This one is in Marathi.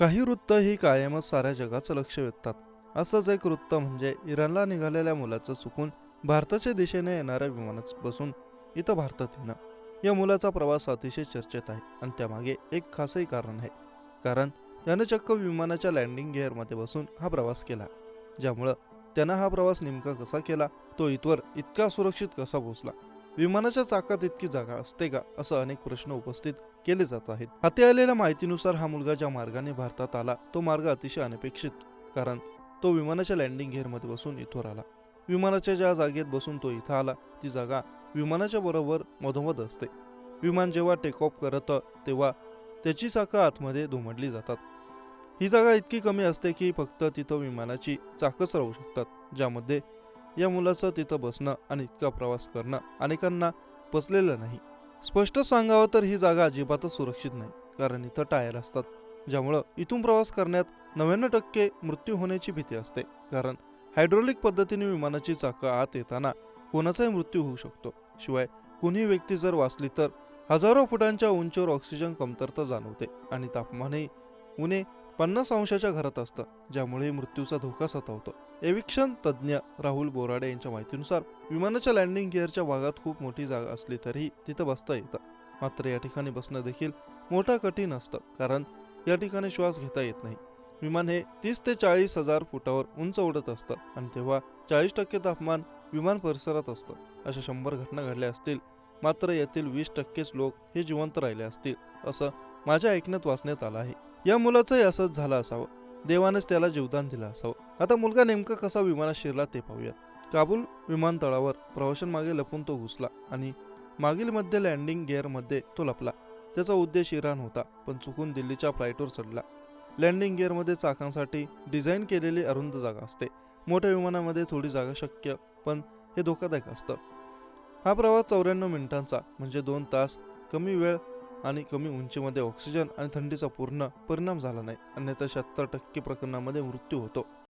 काही वृत्त ही कायमच साऱ्या जगाचं लक्ष वेधतात. असंच एक वृत्त म्हणजे इराणला निघालेल्या मुलाचं चुकून भारताच्या दिशेने येणाऱ्या विमानात बसून इथं भारतात येणं. या मुलाचा प्रवास अतिशय चर्चेत आहे आणि त्यामागे एक खासही कारण आहे. कारण त्यानं चक्क विमानाच्या लँडिंग गिअरमध्ये बसून हा प्रवास केला. ज्यामुळं त्यानं हा प्रवास नेमका कसा केला, तो इथवर इतका सुरक्षित कसा पोहोचला, विमानाच्या चाकात इतकी जागा असते का, असं अनेक प्रश्न उपस्थित केले जात आहेत. हाती आलेल्या माहितीनुसार हा मुलगा ज्या मार्गाने भारतात आला तो मार्ग अतिशय अनपेक्षित, कारण तो विमानाच्या लँडिंग गिअरमध्ये बसून इथवर आला. विमानाच्या ज्या जागेत बसून तो इथं आला ती जागा विमानाच्या बरोबर मधोमध असते. विमान जेव्हा टेक ऑफ करतं तेव्हा त्याची चाकं आतमध्ये दुमडली जातात. ही जागा इतकी कमी असते की फक्त तिथं विमानाची चाकच राहू शकतात, ज्यामध्ये या मुलाचं तिथं बसणं आणि इतका प्रवास करणं अनेकांना पचलेलं नाही. स्पष्ट सांगावं तर ही जागा अजिबातच सुरक्षित नाही, कारण इथं टायर असतात, ज्यामुळं इथून प्रवास करण्यात 99% मृत्यू होण्याची भीती असते. कारण हायड्रोलिक पद्धतीने विमानाची चाकं आत येताना कोणाचाही मृत्यू होऊ शकतो. शिवाय कोणी व्यक्ती जर वाचली तर हजारो फुटांच्या उंचीवर ऑक्सिजन कमतरता जाणवते आणि तापमानही उणे 50 अंशाच्या घरात असतं, ज्यामुळे मृत्यूचा धोका सतावतो. एविक्शन तज्ज्ञ राहुल बोराडे यांच्या माहितीनुसार विमानाच्या लँडिंग गिअरच्या भागात खूप मोठी जागा असली तरीही तिथं बसता येतं. मात्र या ठिकाणी बसणं देखील मोठं कठीण असतं, कारण या ठिकाणी श्वास घेता येत नाही. विमान हे 30 ते 40 हजार फुटावर उंच उडत असतं आणि तेव्हा 40% तापमान विमान परिसरात असतं. अशा 100 घटना घडल्या असतील, मात्र यातील 20%च लोक हे जिवंत राहिले असतील, असं माझ्या ऐकण्यात वाचण्यात आलं आहे. या मुलाचंही असंच झालं असावं. देवानेच त्याला जीवदान दिलं असावं. आता मुलगा नेमका कसा विमानात शिरला ते पाहूयात. काबूल विमानतळावर प्रवाशांमागे लपून तो घुसला आणि मागील मध्ये लँडिंग गिअरमध्ये तो लपला. त्याचा उद्देश इराण होता, पण चुकून दिल्लीच्या फ्लाईटवर चढला. लँडिंग गिअरमध्ये चाकांसाठी डिझाईन केलेली अरुंद जागा असते. मोठ्या विमानामध्ये थोडी जागा शक्य, पण हे धोकादायक असतं. हा प्रवास 94 मिनिटांचा, म्हणजे 2 तास. कमी वेळ आणि कमी उंचीमध्ये ऑक्सिजन आणि थंडीचा पूर्ण परिणाम झाला नाही, अन्यथा 76% प्रकरणांमध्ये मृत्यू होतो.